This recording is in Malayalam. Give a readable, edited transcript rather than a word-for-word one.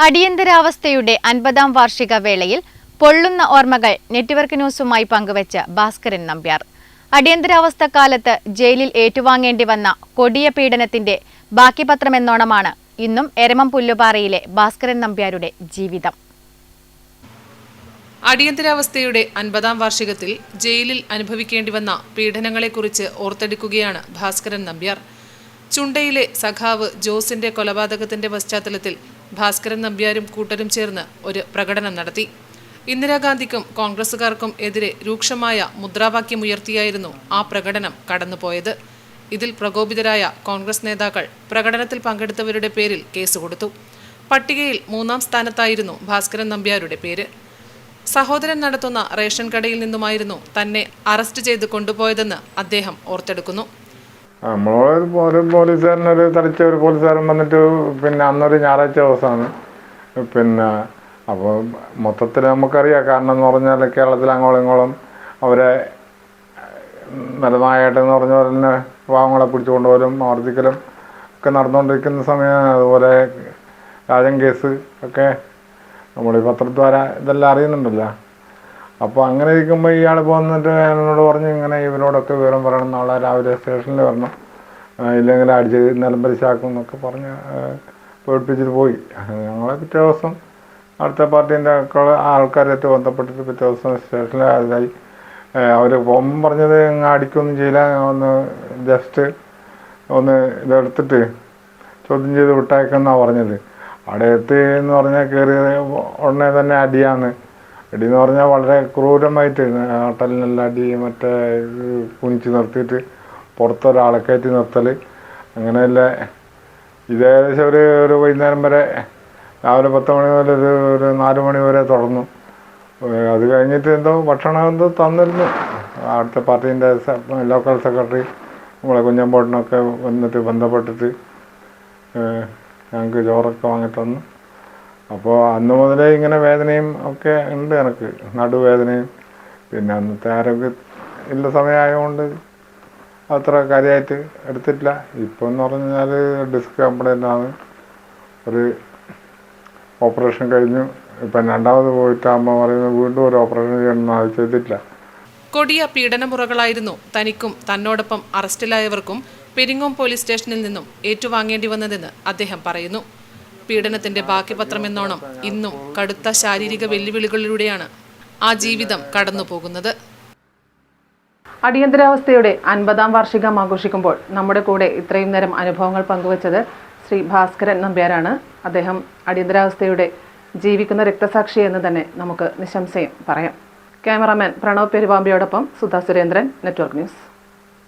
അടിയന്തരാവസ്ഥയുടെ 50-ാം വാർഷിക വേളയിൽ പൊള്ളുന്ന ഓർമ്മകൾ നെറ്റ്വർക്ക് ന്യൂസുമായി പങ്കുവച്ച ഭാസ്കരൻ നമ്പ്യാർ. അടിയന്തരാവസ്ഥ കാലത്ത് ജയിലിൽ ഏറ്റുവാങ്ങേണ്ടി വന്ന കൊടിയ പീഡനത്തിന്റെ ബാക്കിപത്രമെന്നോണമാണ് ഇന്നും എരമം പുല്ലുപാറയിലെ ഭാസ്കരൻ നമ്പ്യാരുടെ ജീവിതം. അടിയന്തരാവസ്ഥയുടെ 50-ാം വാർഷികത്തിൽ ജയിലിൽ അനുഭവിക്കേണ്ടി വന്ന പീഡനങ്ങളെക്കുറിച്ച് ഓർത്തെടുക്കുകയാണ് ഭാസ്കരൻ നമ്പ്യാർ. ചുണ്ടയിലെ സഖാവ് ജോസിന്റെ കൊലപാതകത്തിന്റെ പശ്ചാത്തലത്തിൽ ഭാസ്കരൻ നമ്പ്യാരും കൂട്ടരും ചേർന്ന് ഒരു പ്രകടനം നടത്തി. ഇന്ദിരാഗാന്ധിക്കും കോൺഗ്രസുകാർക്കും എതിരെ രൂക്ഷമായ മുദ്രാവാക്യമുയർത്തിയായിരുന്നു ആ പ്രകടനം കടന്നുപോയത്. ഇതിൽ പ്രകോപിതരായ കോൺഗ്രസ് നേതാക്കൾ പ്രകടനത്തിൽ പങ്കെടുത്തവരുടെ പേരിൽ കേസ് കൊടുത്തു. പട്ടികയിൽ 3-ാം സ്ഥാനത്തായിരുന്നു ഭാസ്കരൻ നമ്പ്യാരുടെ പേര്. സഹോദരൻ നടത്തുന്ന റേഷൻ കടയിൽ നിന്നുമായിരുന്നു തന്നെ അറസ്റ്റ് ചെയ്ത് കൊണ്ടുപോയതെന്ന് അദ്ദേഹം ഓർത്തെടുക്കുന്നു. നമ്മളൊരു പോലീസുകാരനൊരു തടിച്ച ഒരു പോലീസുകാരൻ വന്നിട്ട് അന്നൊരു ഞായറാഴ്ച ദിവസമാണ്. അപ്പോൾ മൊത്തത്തിൽ നമുക്കറിയാം. കാരണം എന്ന് പറഞ്ഞാൽ കേരളത്തിൽ അങ്ങോളം ഇങ്ങോളം അവരെ നരനായിട്ട് പറഞ്ഞ പോലെ തന്നെ പാവങ്ങളെ പിടിച്ചു കൊണ്ടുപോലും ആവർത്തിക്കലും ഒക്കെ നടന്നുകൊണ്ടിരിക്കുന്ന സമയം. അതുപോലെ രാജൻ കേസ് ഒക്കെ നമ്മൾ ഈ പത്രദ്വാര ഇതെല്ലാം അറിയുന്നുണ്ടല്ലോ. അപ്പോൾ അങ്ങനെ ഇരിക്കുമ്പോൾ ഇയാൾ വന്നിട്ട് എന്നോട് പറഞ്ഞ് ഇങ്ങനെ ഇവരോടൊക്കെ വിവരം പറയണം, നാളെ രാവിലെ സ്റ്റേഷനിൽ വരണം, ഇല്ലെങ്കിൽ അടിച്ച് നിലംപരിശാക്കും എന്നൊക്കെ പറഞ്ഞ് പേടിപ്പിച്ചിട്ട് പോയി. ഞങ്ങളെ പിറ്റേ ദിവസം അടുത്ത പാർട്ടീൻ്റെ ആൾക്കാരായിട്ട് ബന്ധപ്പെട്ടിട്ട് പിറ്റേ ദിവസം സ്റ്റേഷനിൽ ഇതായി. അവർ പോകുമ്പം പറഞ്ഞത് ഇങ്ങ് അടിക്കൊന്നും ചെയ്യില്ല, ഒന്ന് ജസ്റ്റ് ഒന്ന് ഇതെടുത്തിട്ട് ചോദ്യം ചെയ്ത് വിട്ടയക്കെന്നാണ് പറഞ്ഞത്. അവിടെ എത്തി എന്ന് പറഞ്ഞാൽ കയറി ഉടനെ തന്നെ അടിയാണ്. അടിയെന്ന് പറഞ്ഞാൽ വളരെ ക്രൂരമായിട്ട് ഹോട്ടലിനെല്ലാം അടി, മറ്റേ കുനിച്ച് നിർത്തിയിട്ട് പുറത്തൊരാളെ കയറ്റി നിർത്തൽ, അങ്ങനെയല്ല. ഇത് ഏകദേശം ഒരു വൈകുന്നേരം വരെ, രാവിലെ 10 മണി മുതൽ ഒരു 4 മണി വരെ തുടർന്നു. അത് കഴിഞ്ഞിട്ട് ഭക്ഷണം തന്നിരുന്നു. അടുത്ത പാർട്ടീൻ്റെ ലോക്കൽ സെക്രട്ടറി നമ്മളെ കുഞ്ഞമ്പോട്ടിനൊക്കെ വന്നിട്ട് ബന്ധപ്പെട്ടിട്ട് ഞങ്ങൾക്ക് ചോറൊക്കെ വാങ്ങി തന്നു. അപ്പോൾ അന്ന് മുതലേ ഇങ്ങനെ വേദനയും ഒക്കെ ഉണ്ട് എനിക്ക്, നടുവേദനയും. അന്നത്തെ ആരോഗ്യം ഇല്ല സമയമായതുകൊണ്ട് അത്ര കാര്യമായിട്ട് എടുത്തിട്ടില്ല. ഇപ്പോൾ എന്ന് പറഞ്ഞാൽ ഡിസ്ക് കംപ്ലൈൻ്റാണ്. ഒരു ഓപ്പറേഷൻ കഴിഞ്ഞു. ഇപ്പം രണ്ടാമത് പോയിട്ടാകുമ്പോൾ പറയുന്നത് വീണ്ടും ഒരു ഓപ്പറേഷൻ ചെയ്യണമെന്ന് അത് ചെയ്തിട്ടില്ല. കൊടിയ പീഡനമുറകളായിരുന്നു തനിക്കും തന്നോടൊപ്പം അറസ്റ്റിലായവർക്കും പെരിങ്ങോം പോലീസ് സ്റ്റേഷനിൽ നിന്നും ഏറ്റുവാങ്ങേണ്ടി വന്നതെന്ന് അദ്ദേഹം പറയുന്നു. പീഡനത്തിന്റെ ബാക്കിപത്രമെന്നോണം ഇന്നും കടുത്ത ശാരീരിക വെല്ലുവിളികളിലൂടെയാണ് ആ ജീവിതം കടന്നുപോകുന്നത്. അടിയന്തരാവസ്ഥയുടെ 50-ാം വാർഷികം ആഘോഷിക്കുമ്പോൾ നമ്മുടെ കൂടെ ഇത്രയും നേരം അനുഭവങ്ങൾ പങ്കുവച്ചത് ശ്രീ ഭാസ്കരൻ നമ്പ്യാരാണ്. അദ്ദേഹം അടിയന്തരാവസ്ഥയുടെ ജീവിക്കുന്ന രക്തസാക്ഷി എന്ന് തന്നെ നമുക്ക് നിസ്സംശയം പറയാം. ക്യാമറാമാൻ പ്രണവ് പെരുവാമ്പിയോടൊപ്പം സുധാ സുരേന്ദ്രൻ, നെറ്റ്വർക്ക് ന്യൂസ്.